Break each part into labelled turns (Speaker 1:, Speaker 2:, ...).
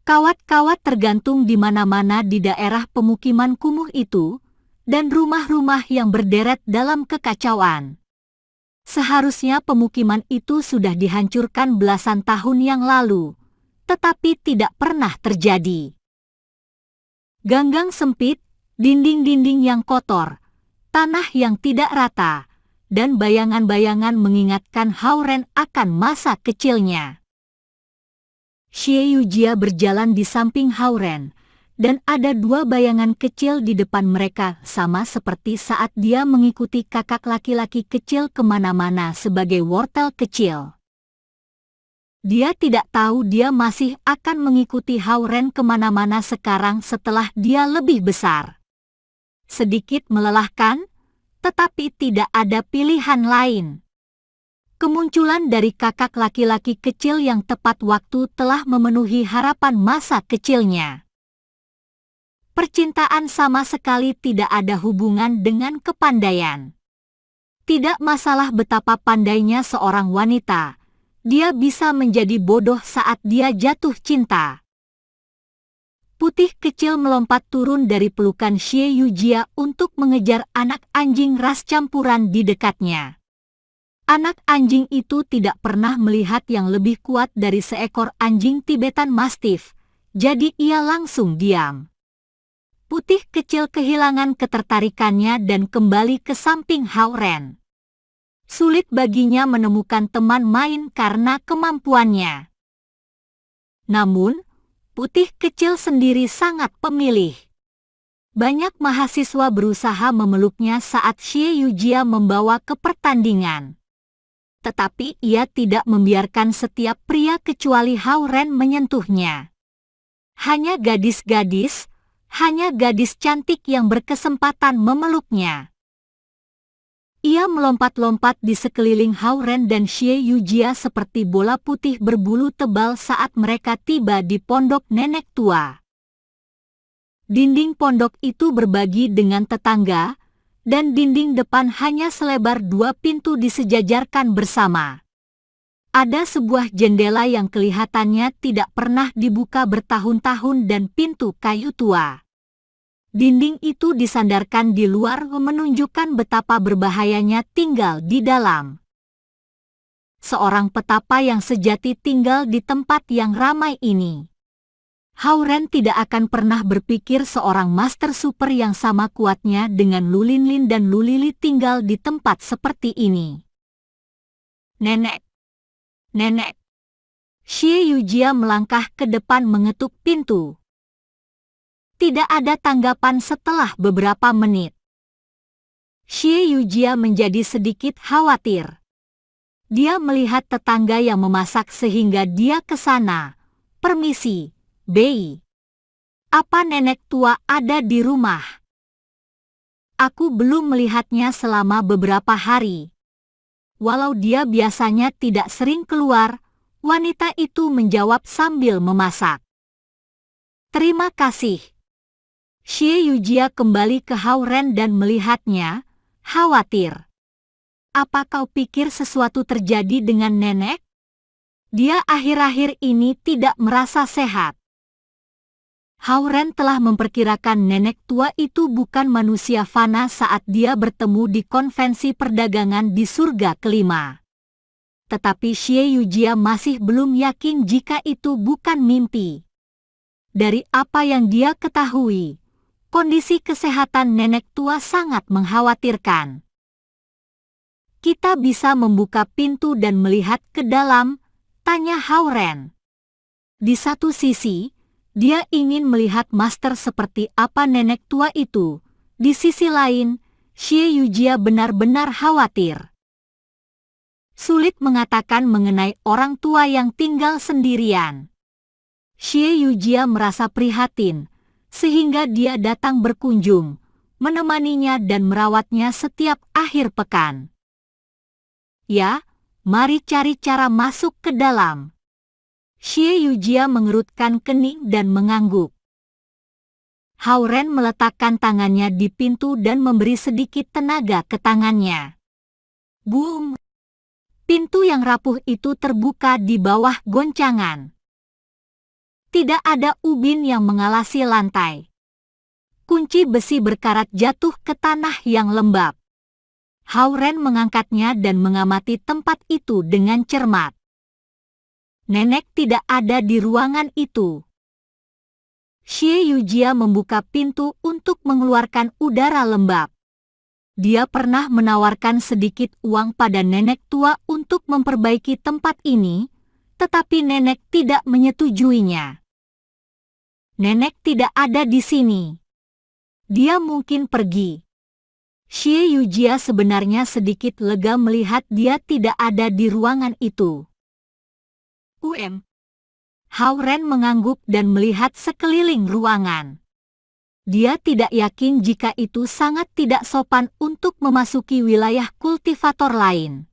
Speaker 1: Kawat-kawat tergantung di mana-mana di daerah pemukiman kumuh itu, dan rumah-rumah yang berderet dalam kekacauan. Seharusnya pemukiman itu sudah dihancurkan belasan tahun yang lalu, tetapi tidak pernah terjadi. Ganggang sempit, dinding-dinding yang kotor, tanah yang tidak rata, dan bayangan-bayangan mengingatkan Hao-Ren akan masa kecilnya. Xie Yujia berjalan di samping Hao-Ren, dan ada dua bayangan kecil di depan mereka, sama seperti saat dia mengikuti kakak laki-laki kecil kemana-mana sebagai wortel kecil. Dia tidak tahu dia masih akan mengikuti Hao-Ren kemana-mana sekarang setelah dia lebih besar. Sedikit melelahkan, tetapi tidak ada pilihan lain. Kemunculan dari kakak laki-laki kecil yang tepat waktu telah memenuhi harapan masa kecilnya. Percintaan sama sekali tidak ada hubungan dengan kepandaian. Tidak masalah betapa pandainya seorang wanita, dia bisa menjadi bodoh saat dia jatuh cinta. Putih kecil melompat turun dari pelukan Xie Yujia untuk mengejar anak anjing ras campuran di dekatnya. Anak anjing itu tidak pernah melihat yang lebih kuat dari seekor anjing Tibetan Mastiff, jadi ia langsung diam. Putih kecil kehilangan ketertarikannya dan kembali ke samping Hao-Ren. Sulit baginya menemukan teman main karena kemampuannya. Namun, Putih kecil sendiri sangat pemilih. Banyak mahasiswa berusaha memeluknya saat Xie Yujia membawa ke pertandingan. Tetapi ia tidak membiarkan setiap pria kecuali Hao-Ren menyentuhnya. Hanya gadis cantik yang berkesempatan memeluknya. Ia melompat-lompat di sekeliling Hao-Ren dan Xie Yujia seperti bola putih berbulu tebal saat mereka tiba di pondok nenek tua. Dinding pondok itu berbagi dengan tetangga, dan dinding depan hanya selebar 2 pintu disejajarkan bersama. Ada sebuah jendela yang kelihatannya tidak pernah dibuka bertahun-tahun dan pintu kayu tua. Dinding itu disandarkan di luar menunjukkan betapa berbahayanya tinggal di dalam. Seorang petapa yang sejati tinggal di tempat yang ramai ini. Hao-Ren tidak akan pernah berpikir seorang master super yang sama kuatnya dengan Lu Linlin dan Lu Lili tinggal di tempat seperti ini. Nenek. Nenek. Xie Yujia melangkah ke depan mengetuk pintu. Tidak ada tanggapan setelah beberapa menit. Xie Yujia menjadi sedikit khawatir. Dia melihat tetangga yang memasak sehingga dia ke sana. Permisi, Bei. Apa nenek tua ada di rumah? Aku belum melihatnya selama beberapa hari. Walau dia biasanya tidak sering keluar, wanita itu menjawab sambil memasak. Terima kasih. Xie Yujia kembali ke Hao-Ren dan melihatnya, khawatir. Apa kau pikir sesuatu terjadi dengan nenek? Dia akhir-akhir ini tidak merasa sehat. Hao-Ren telah memperkirakan nenek tua itu bukan manusia fana saat dia bertemu di konvensi perdagangan di surga kelima. Tetapi Xie Yujia masih belum yakin jika itu bukan mimpi. Dari apa yang dia ketahui, kondisi kesehatan nenek tua sangat mengkhawatirkan. Kita bisa membuka pintu dan melihat ke dalam, tanya Hao-Ren. Di satu sisi, dia ingin melihat master seperti apa nenek tua itu. Di sisi lain, Xie Yujia benar-benar khawatir. Sulit mengatakan mengenai orang tua yang tinggal sendirian. Xie Yujia merasa prihatin, sehingga dia datang berkunjung, menemaninya dan merawatnya setiap akhir pekan. Ya, mari cari cara masuk ke dalam. Xie Yujia mengerutkan kening dan mengangguk. Hao-Ren meletakkan tangannya di pintu dan memberi sedikit tenaga ke tangannya. Boom! Pintu yang rapuh itu terbuka di bawah goncangan. Tidak ada ubin yang mengalasi lantai. Kunci besi berkarat jatuh ke tanah yang lembab. Hao-Ren mengangkatnya dan mengamati tempat itu dengan cermat. Nenek tidak ada di ruangan itu. Xie Yujia membuka pintu untuk mengeluarkan udara lembab. Dia pernah menawarkan sedikit uang pada nenek tua untuk memperbaiki tempat ini, tetapi nenek tidak menyetujuinya. Nenek tidak ada di sini. Dia mungkin pergi. Xie Yujia sebenarnya sedikit lega melihat dia tidak ada di ruangan itu. Hao-Ren mengangguk dan melihat sekeliling ruangan. Dia tidak yakin jika itu sangat tidak sopan untuk memasuki wilayah kultivator lain.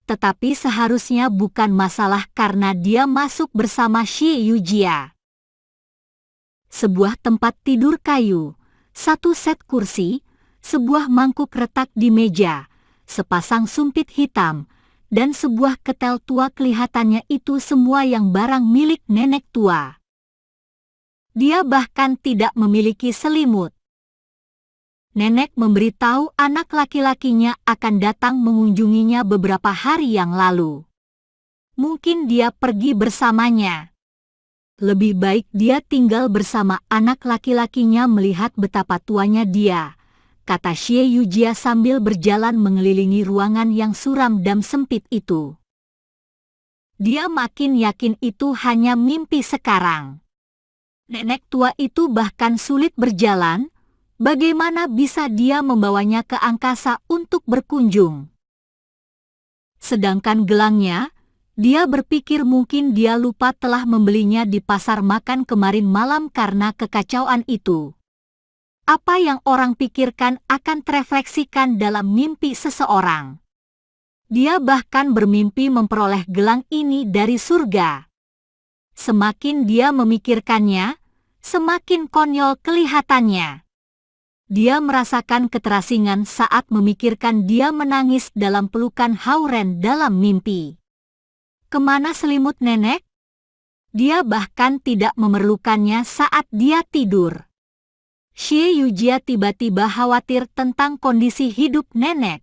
Speaker 1: Tetapi seharusnya bukan masalah karena dia masuk bersama Xie Yujia. Sebuah tempat tidur kayu, satu set kursi, sebuah mangkuk retak di meja, sepasang sumpit hitam, dan sebuah ketel tua kelihatannya itu semua yang barang milik nenek tua. Dia bahkan tidak memiliki selimut. Nenek memberitahu anak laki-lakinya akan datang mengunjunginya beberapa hari yang lalu. Mungkin dia pergi bersamanya. Lebih baik dia tinggal bersama anak laki-lakinya melihat betapa tuanya dia, kata Xie Yujia sambil berjalan mengelilingi ruangan yang suram dan sempit itu. Dia makin yakin itu hanya mimpi sekarang. Nenek tua itu bahkan sulit berjalan, bagaimana bisa dia membawanya ke angkasa untuk berkunjung? Sedangkan gelangnya, dia berpikir mungkin dia lupa telah membelinya di pasar makan kemarin malam karena kekacauan itu. Apa yang orang pikirkan akan terefleksikan dalam mimpi seseorang. Dia bahkan bermimpi memperoleh gelang ini dari surga. Semakin dia memikirkannya, semakin konyol kelihatannya. Dia merasakan keterasingan saat memikirkan dia menangis dalam pelukan Hao-Ren dalam mimpi. Kemana selimut nenek? Dia bahkan tidak memerlukannya saat dia tidur. Xie Yujia tiba-tiba khawatir tentang kondisi hidup nenek.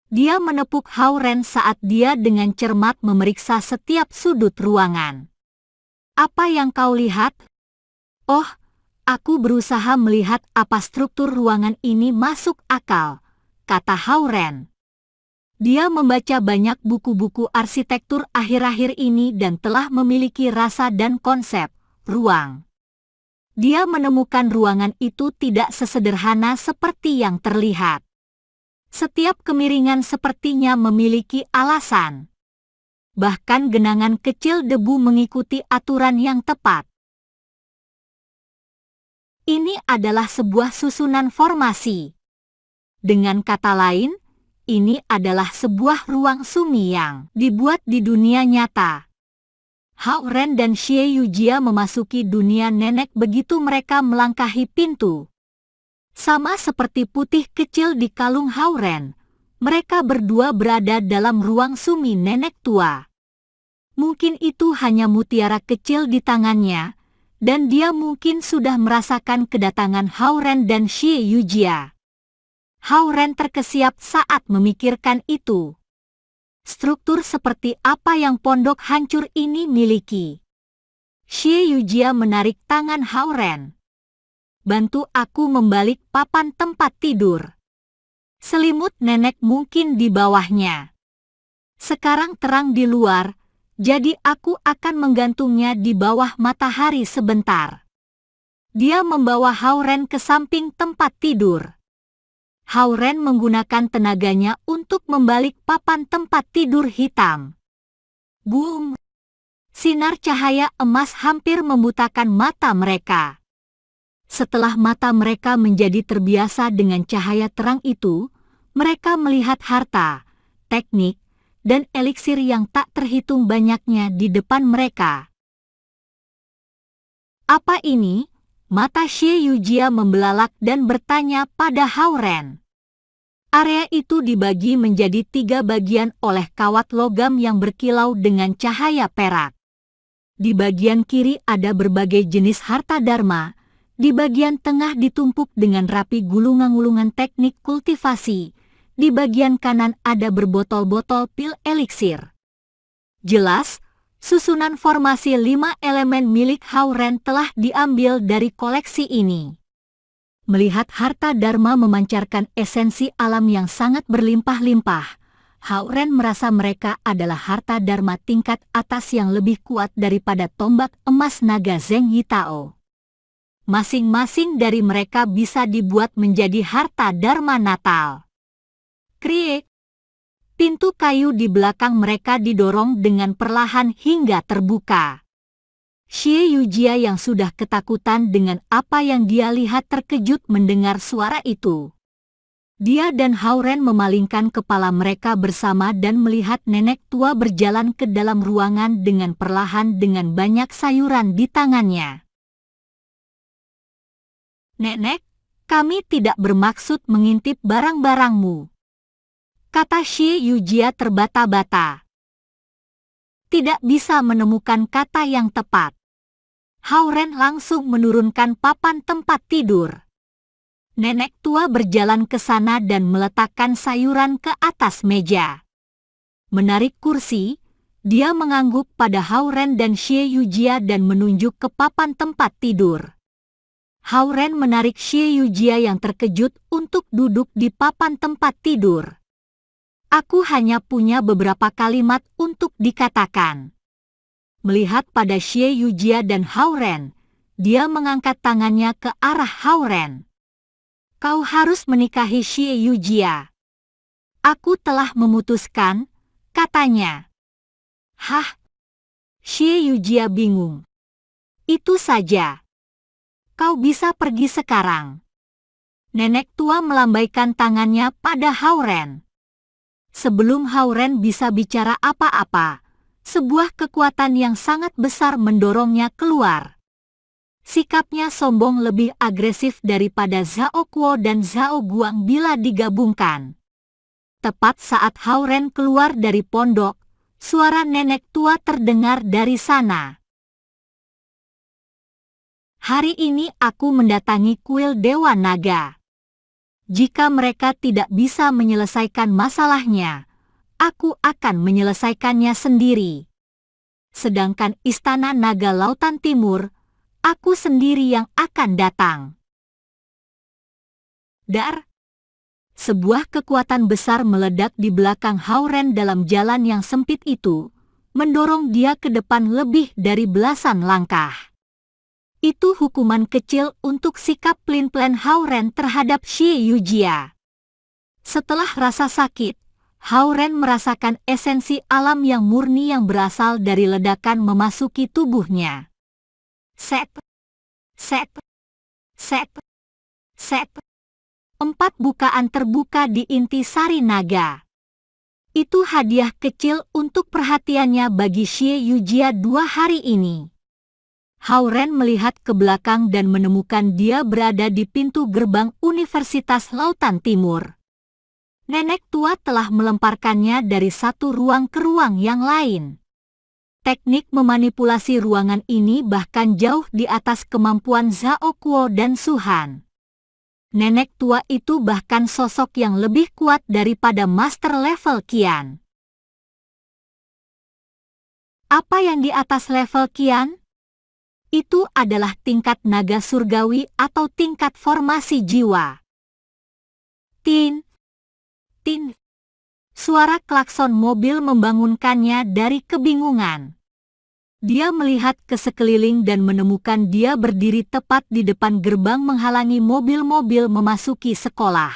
Speaker 1: Dia menepuk Hao-Ren saat dia dengan cermat memeriksa setiap sudut ruangan. Apa yang kau lihat? Oh, aku berusaha melihat apa struktur ruangan ini masuk akal, kata Hao-Ren. Dia membaca banyak buku-buku arsitektur akhir-akhir ini dan telah memiliki rasa dan konsep ruang. Dia menemukan ruangan itu tidak sesederhana seperti yang terlihat. Setiap kemiringan sepertinya memiliki alasan. Bahkan genangan kecil debu mengikuti aturan yang tepat. Ini adalah sebuah susunan formasi. Dengan kata lain, ini adalah sebuah ruang sumi yang dibuat di dunia nyata. Hao-Ren dan Xie Yujia memasuki dunia nenek begitu mereka melangkahi pintu. Sama seperti putih kecil di kalung Hao-Ren, mereka berdua berada dalam ruang sumi nenek tua. Mungkin itu hanya mutiara kecil di tangannya, dan dia mungkin sudah merasakan kedatangan Hao-Ren dan Xie Yujia. Hao-Ren terkesiap saat memikirkan itu. Struktur seperti apa yang pondok hancur ini miliki? Xie Yujia menarik tangan Hao-Ren. Bantu aku membalik papan tempat tidur. Selimut nenek mungkin di bawahnya. Sekarang terang di luar, jadi aku akan menggantungnya di bawah matahari sebentar. Dia membawa Hao-Ren ke samping tempat tidur. Hao-Ren menggunakan tenaganya untuk membalik papan tempat tidur hitam. Boom! Sinar cahaya emas hampir membutakan mata mereka. Setelah mata mereka menjadi terbiasa dengan cahaya terang itu, mereka melihat harta, teknik, dan eliksir yang tak terhitung banyaknya di depan mereka. Apa ini? Mata Xie Yujia membelalak dan bertanya pada Hao-Ren. Area itu dibagi menjadi 3 bagian oleh kawat logam yang berkilau dengan cahaya perak. Di bagian kiri ada berbagai jenis harta dharma, di bagian tengah ditumpuk dengan rapi gulungan-gulungan teknik kultivasi, di bagian kanan ada berbotol-botol pil eliksir. Jelas, susunan formasi 5 elemen milik Hauren telah diambil dari koleksi ini. Melihat harta dharma memancarkan esensi alam yang sangat berlimpah-limpah, Hauren merasa mereka adalah harta dharma tingkat atas yang lebih kuat daripada tombak emas naga Zheng Yitao. Masing-masing dari mereka bisa dibuat menjadi harta dharma natal. Kriek. Pintu kayu di belakang mereka didorong dengan perlahan hingga terbuka. Xie Yujia yang sudah ketakutan dengan apa yang dia lihat terkejut mendengar suara itu. Dia dan Hauren memalingkan kepala mereka bersama dan melihat nenek tua berjalan ke dalam ruangan dengan perlahan dengan banyak sayuran di tangannya. "Nenek, kami tidak bermaksud mengintip barang-barangmu," kata Xie Yujia terbata-bata. Tidak bisa menemukan kata yang tepat. Hauren langsung menurunkan papan tempat tidur. Nenek tua berjalan ke sana dan meletakkan sayuran ke atas meja. Menarik kursi, dia mengangguk pada Hauren dan Xie Yujia dan menunjuk ke papan tempat tidur. Hauren menarik Xie Yujia yang terkejut untuk duduk di papan tempat tidur. "Aku hanya punya beberapa kalimat untuk dikatakan." Melihat pada Xie Yujia dan Hauren, dia mengangkat tangannya ke arah Hauren. "Kau harus menikahi Xie Yujia." "Aku telah memutuskan," katanya. "Hah?" Xie Yujia bingung. "Itu saja. Kau bisa pergi sekarang." Nenek tua melambaikan tangannya pada Hauren. Sebelum Hauren bisa bicara apa-apa, sebuah kekuatan yang sangat besar mendorongnya keluar. Sikapnya sombong lebih agresif daripada Zhao Kuo dan Zhao Guang bila digabungkan. Tepat saat Hauren keluar dari pondok, suara nenek tua terdengar dari sana. "Hari ini aku mendatangi kuil Dewa Naga. Jika mereka tidak bisa menyelesaikan masalahnya, aku akan menyelesaikannya sendiri. Sedangkan Istana Naga Lautan Timur, aku sendiri yang akan datang." Dar! Sebuah kekuatan besar meledak di belakang Hauren dalam jalan yang sempit itu, mendorong dia ke depan lebih dari belasan langkah. Itu hukuman kecil untuk sikap pelin-pelan Hauren terhadap Xie Yujia. Setelah rasa sakit, Hauren merasakan esensi alam yang murni yang berasal dari ledakan memasuki tubuhnya. Set, set, set, set. 4 bukaan terbuka di inti sari naga. Itu hadiah kecil untuk perhatiannya bagi Xie Yujia 2 hari ini. Hauren melihat ke belakang dan menemukan dia berada di pintu gerbang Universitas Lautan Timur. Nenek tua telah melemparkannya dari satu ruang ke ruang yang lain. Teknik memanipulasi ruangan ini bahkan jauh di atas kemampuan Zhao Kuo dan Suhan. Nenek tua itu bahkan sosok yang lebih kuat daripada master level Qian. Apa yang di atas level Qian? Itu adalah tingkat naga surgawi atau tingkat formasi jiwa. Tin, tin. Suara klakson mobil membangunkannya dari kebingungan. Dia melihat ke sekeliling dan menemukan dia berdiri tepat di depan gerbang menghalangi mobil-mobil memasuki sekolah.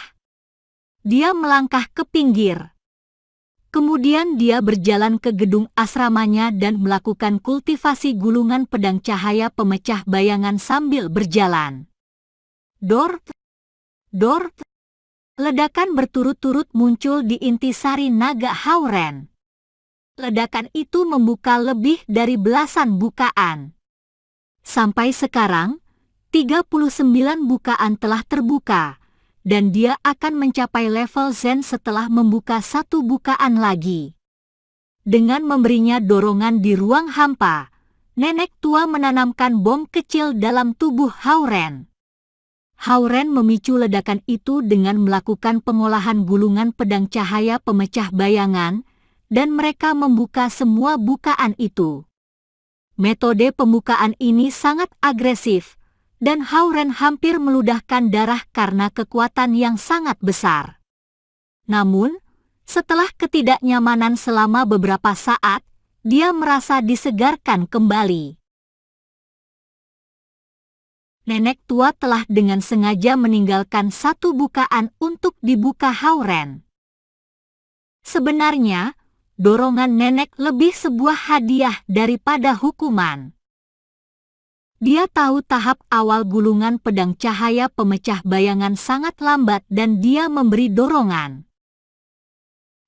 Speaker 1: Dia melangkah ke pinggir. Kemudian dia berjalan ke gedung asramanya dan melakukan kultivasi gulungan pedang cahaya pemecah bayangan sambil berjalan. Dor, dor. Ledakan berturut-turut muncul di intisari naga Hauren. Ledakan itu membuka lebih dari belasan bukaan. Sampai sekarang, 39 bukaan telah terbuka, dan dia akan mencapai level Zen setelah membuka 1 bukaan lagi. Dengan memberinya dorongan di ruang hampa, Nenek tua menanamkan bom kecil dalam tubuh Hauren. Hauren memicu ledakan itu dengan melakukan pengolahan gulungan pedang cahaya pemecah bayangan, dan mereka membuka semua bukaan itu. Metode pembukaan ini sangat agresif, dan Hauren hampir meludahkan darah karena kekuatan yang sangat besar. Namun, setelah ketidaknyamanan selama beberapa saat, dia merasa disegarkan kembali. Nenek tua telah dengan sengaja meninggalkan satu bukaan untuk dibuka Hauren. Sebenarnya, dorongan nenek lebih sebuah hadiah daripada hukuman. Dia tahu tahap awal gulungan pedang cahaya pemecah bayangan sangat lambat dan dia memberi dorongan.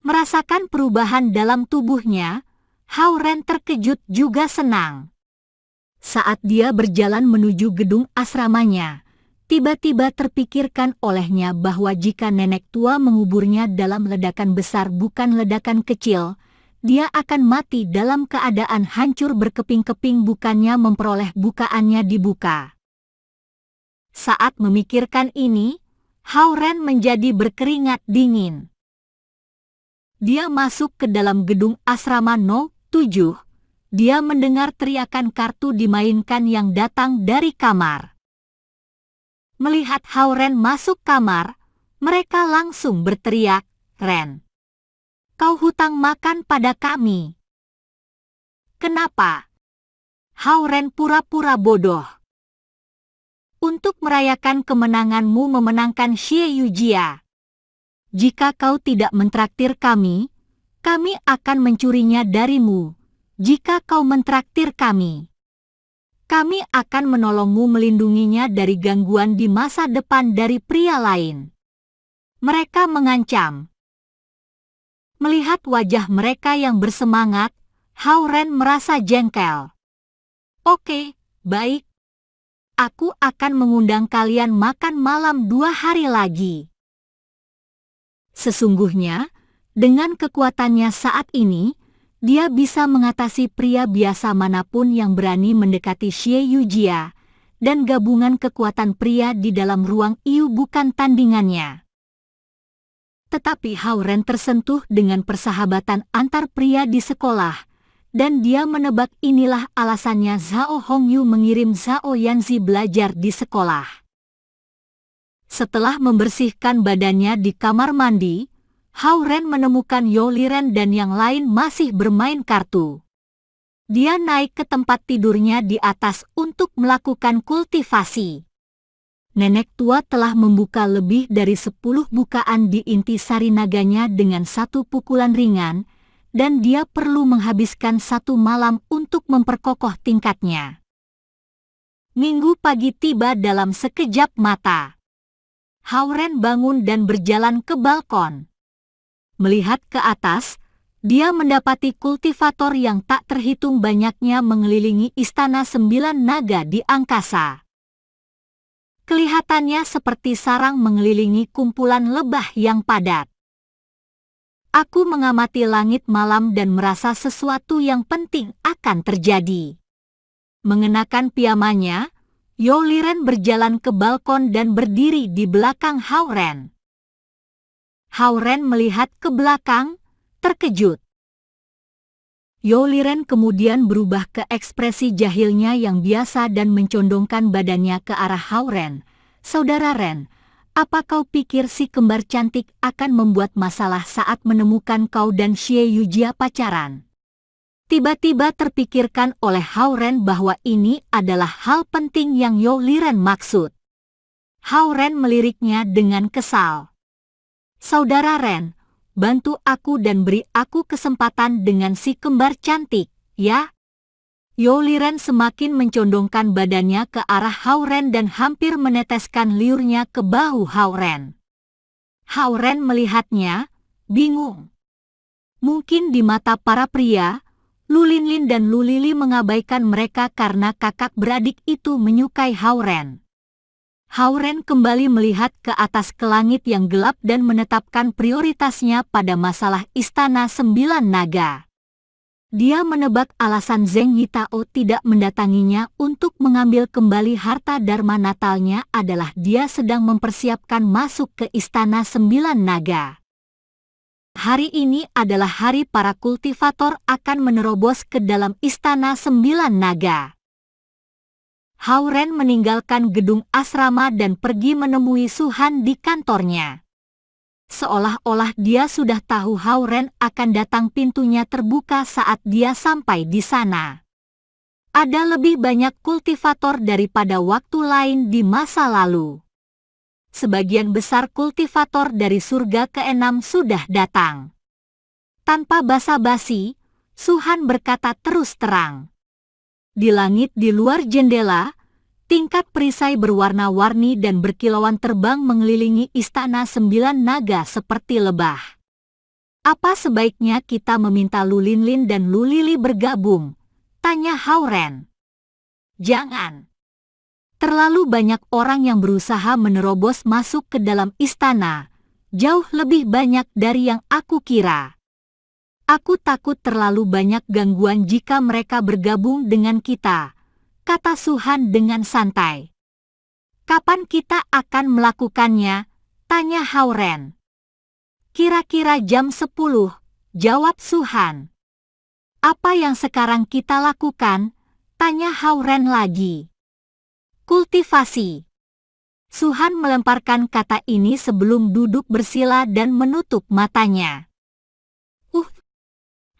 Speaker 1: Merasakan perubahan dalam tubuhnya, Hauren terkejut juga senang. Saat dia berjalan menuju gedung asramanya, tiba-tiba terpikirkan olehnya bahwa jika nenek tua menguburnya dalam ledakan besar bukan ledakan kecil, dia akan mati dalam keadaan hancur berkeping-keping bukannya memperoleh bukaannya dibuka. Saat memikirkan ini, Hauren menjadi berkeringat dingin. Dia masuk ke dalam gedung asrama No. 7, dia mendengar teriakan kartu dimainkan yang datang dari kamar. Melihat Hauren masuk kamar, mereka langsung berteriak, "Ren, kau hutang makan pada kami." "Kenapa?" Hauren pura-pura bodoh. "Untuk merayakan kemenanganmu memenangkan Xie Yujia. Jika kau tidak mentraktir kami akan mencurinya darimu. Jika kau mentraktir kami akan menolongmu melindunginya dari gangguan di masa depan dari pria lain." Mereka mengancam. Melihat wajah mereka yang bersemangat, Hauren merasa jengkel. "Oke, baik. Aku akan mengundang kalian makan malam 2 hari lagi." Sesungguhnya, dengan kekuatannya saat ini, dia bisa mengatasi pria biasa manapun yang berani mendekati Xie Yujia, dan gabungan kekuatan pria di dalam ruang Iu bukan tandingannya. Tetapi Hauren tersentuh dengan persahabatan antar pria di sekolah, dan dia menebak inilah alasannya Zhao Hongyu mengirim Zhao Yanzi belajar di sekolah. Setelah membersihkan badannya di kamar mandi, Hauren menemukan Yo Liren dan yang lain masih bermain kartu. Dia naik ke tempat tidurnya di atas untuk melakukan kultivasi. Nenek tua telah membuka lebih dari 10 bukaan di inti sari naganya dengan satu pukulan ringan, dan dia perlu menghabiskan 1 malam untuk memperkokoh tingkatnya. Minggu pagi tiba dalam sekejap mata. Hauren bangun dan berjalan ke balkon. Melihat ke atas, dia mendapati kultivator yang tak terhitung banyaknya mengelilingi istana 9 naga di angkasa. Kelihatannya seperti sarang mengelilingi kumpulan lebah yang padat. Aku mengamati langit malam dan merasa sesuatu yang penting akan terjadi. Mengenakan piyamanya, Yo Liren berjalan ke balkon dan berdiri di belakang Hauren. Hauren melihat ke belakang, terkejut. Yo Liren kemudian berubah ke ekspresi jahilnya yang biasa dan mencondongkan badannya ke arah Hauren. "Saudara Ren, apa kau pikir si kembar cantik akan membuat masalah saat menemukan kau dan Xie Yujia pacaran?" Tiba-tiba terpikirkan oleh Hauren bahwa ini adalah hal penting yang Yo Liren maksud. Hauren meliriknya dengan kesal. "Saudara Ren, bantu aku dan beri aku kesempatan dengan si kembar cantik, ya?" Yo Liren semakin mencondongkan badannya ke arah Hauren dan hampir meneteskan liurnya ke bahu Hauren. Hauren melihatnya, bingung. Mungkin di mata para pria, Lu Linlin dan Lu Lili mengabaikan mereka karena kakak beradik itu menyukai Hauren. Hauren kembali melihat ke atas ke langit yang gelap dan menetapkan prioritasnya pada masalah istana 9 naga. Dia menebak alasan Zheng Yitao tidak mendatanginya untuk mengambil kembali harta dharma natalnya adalah dia sedang mempersiapkan masuk ke Istana Sembilan Naga. Hari ini adalah hari para kultivator akan menerobos ke dalam Istana Sembilan Naga. Hao Ren meninggalkan gedung asrama dan pergi menemui Su Han di kantornya. Seolah-olah dia sudah tahu Hao Ren akan datang, pintunya terbuka saat dia sampai di sana. Ada lebih banyak kultivator daripada waktu lain di masa lalu. Sebagian besar kultivator dari surga ke-6 sudah datang. Tanpa basa-basi, Su Han berkata terus terang. Di langit di luar jendela, tingkat perisai berwarna-warni dan berkilauan terbang mengelilingi Istana Sembilan Naga seperti lebah. Apa sebaiknya kita meminta Lu Linlin dan Lu Lili bergabung? Tanya Hao Ren. Jangan. Terlalu banyak orang yang berusaha menerobos masuk ke dalam istana, jauh lebih banyak dari yang aku kira. Aku takut terlalu banyak gangguan jika mereka bergabung dengan kita, kata Su Han dengan santai. Kapan kita akan melakukannya? Tanya Hao Ren. Kira-kira jam 10, jawab Su Han. Apa yang sekarang kita lakukan? Tanya Hao Ren lagi. Kultivasi. Su Han melemparkan kata ini sebelum duduk bersila dan menutup matanya.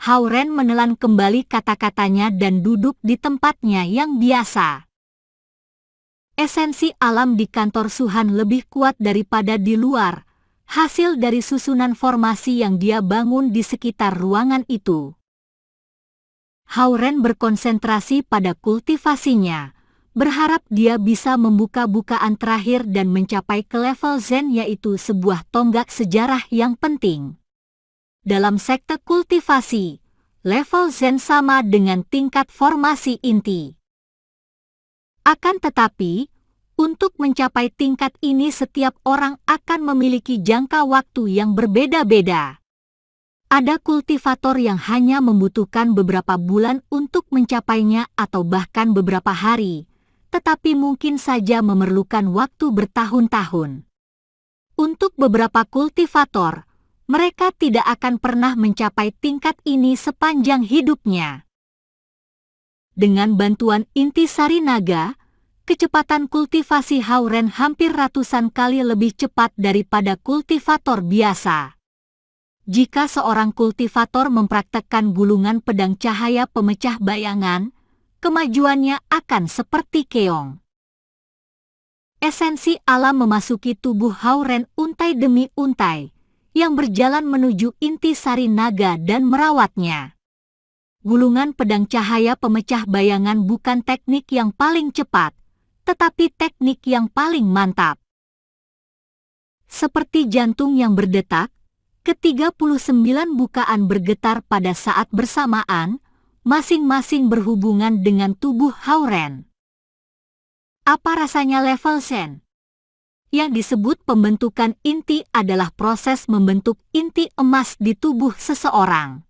Speaker 1: Hao Ren menelan kembali kata-katanya dan duduk di tempatnya yang biasa. Esensi alam di kantor Su Han lebih kuat daripada di luar, hasil dari susunan formasi yang dia bangun di sekitar ruangan itu. Hao Ren berkonsentrasi pada kultivasinya, berharap dia bisa membuka bukaan terakhir dan mencapai ke level Zen, yaitu sebuah tonggak sejarah yang penting. Dalam sekte kultivasi, level Zen sama dengan tingkat formasi inti. Akan tetapi, untuk mencapai tingkat ini setiap orang akan memiliki jangka waktu yang berbeda-beda. Ada kultivator yang hanya membutuhkan beberapa bulan untuk mencapainya atau bahkan beberapa hari, tetapi mungkin saja memerlukan waktu bertahun-tahun. Untuk beberapa kultivator, mereka tidak akan pernah mencapai tingkat ini sepanjang hidupnya. Dengan bantuan intisari naga, kecepatan kultivasi Hao Ren hampir ratusan kali lebih cepat daripada kultivator biasa. Jika seorang kultivator mempraktekkan gulungan pedang cahaya pemecah bayangan, kemajuannya akan seperti keong. Esensi alam memasuki tubuh Hao Ren untai demi untai, yang berjalan menuju intisari naga dan merawatnya. Gulungan pedang cahaya pemecah bayangan bukan teknik yang paling cepat, tetapi teknik yang paling mantap. Seperti jantung yang berdetak, ke-39 bukaan bergetar pada saat bersamaan, masing-masing berhubungan dengan tubuh Hao Ren. Apa rasanya level Zen? Yang disebut pembentukan inti adalah proses membentuk inti emas di tubuh seseorang.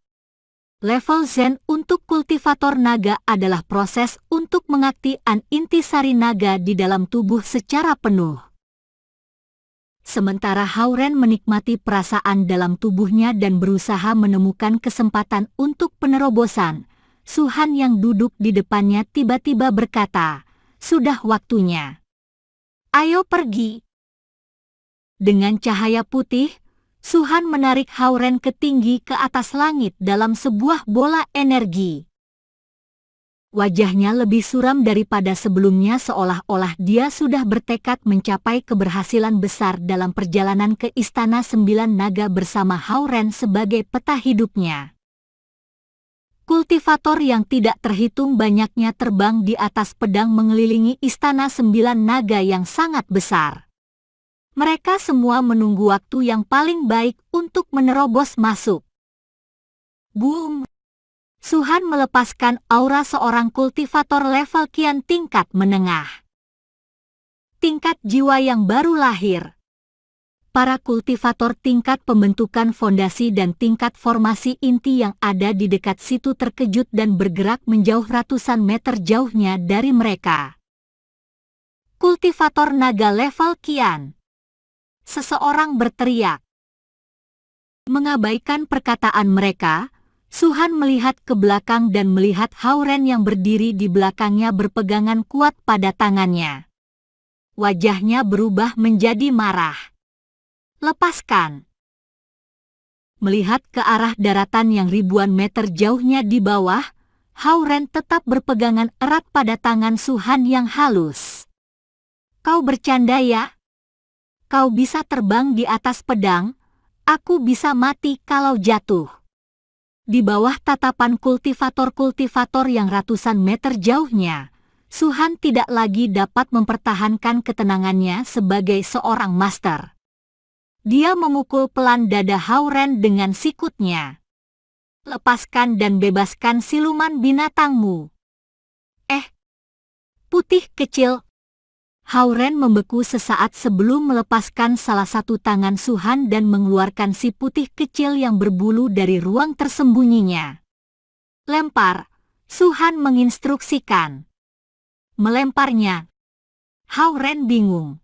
Speaker 1: Level Zen untuk kultivator naga adalah proses untuk mengaktifkan intisari naga di dalam tubuh secara penuh. Sementara Hao Ren menikmati perasaan dalam tubuhnya dan berusaha menemukan kesempatan untuk penerobosan, Su Han yang duduk di depannya tiba-tiba berkata, "Sudah waktunya. Ayo pergi." Dengan cahaya putih, Su Han menarik Hao Ren ke tinggi ke atas langit dalam sebuah bola energi. Wajahnya lebih suram daripada sebelumnya, seolah-olah dia sudah bertekad mencapai keberhasilan besar dalam perjalanan ke Istana Sembilan Naga bersama Hao Ren sebagai peta hidupnya. Kultivator yang tidak terhitung banyaknya terbang di atas pedang mengelilingi Istana Sembilan Naga yang sangat besar. Mereka semua menunggu waktu yang paling baik untuk menerobos masuk. Boom! Su Han melepaskan aura seorang kultivator level kian tingkat menengah. Tingkat jiwa yang baru lahir. Para kultivator tingkat pembentukan fondasi dan tingkat formasi inti yang ada di dekat situ terkejut dan bergerak menjauh ratusan meter jauhnya dari mereka. Kultivator naga level kian. Seseorang berteriak. Mengabaikan perkataan mereka, Suhan melihat ke belakang dan melihat Hauren yang berdiri di belakangnya berpegangan kuat pada tangannya. Wajahnya berubah menjadi marah. Lepaskan. Melihat ke arah daratan yang ribuan meter jauhnya di bawah, Hauren tetap berpegangan erat pada tangan Suhan yang halus. Kau bercanda ya? Kau bisa terbang di atas pedang, aku bisa mati kalau jatuh. Di bawah tatapan kultivator-kultivator yang ratusan meter jauhnya, Suhan tidak lagi dapat mempertahankan ketenangannya sebagai seorang master. Dia memukul pelan dada Hauren dengan sikutnya. Lepaskan dan bebaskan siluman binatangmu. Putih kecil. Hauren membeku sesaat sebelum melepaskan salah satu tangan Suhan dan mengeluarkan si putih kecil yang berbulu dari ruang tersembunyinya. Lempar, Suhan menginstruksikan. Melemparnya. Hauren bingung.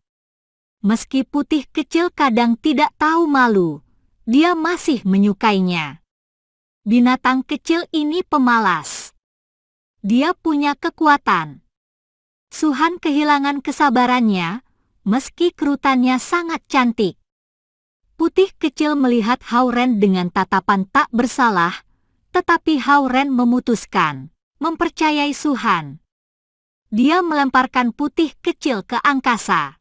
Speaker 1: Meski putih kecil kadang tidak tahu malu, dia masih menyukainya. Binatang kecil ini pemalas. Dia punya kekuatan. Suhan kehilangan kesabarannya, meski kerutannya sangat cantik. Putih kecil melihat Hauren dengan tatapan tak bersalah, tetapi Hauren memutuskan, mempercayai Suhan. Dia melemparkan putih kecil ke angkasa.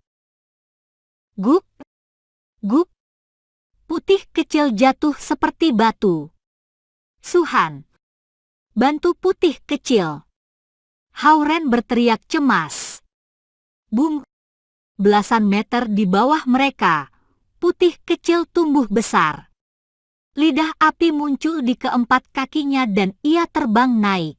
Speaker 1: Guk, guk. Putih kecil jatuh seperti batu. Suhan, bantu putih kecil. Hauren berteriak cemas. Bum. Belasan meter di bawah mereka, putih kecil tumbuh besar. Lidah api muncul di keempat kakinya dan ia terbang naik.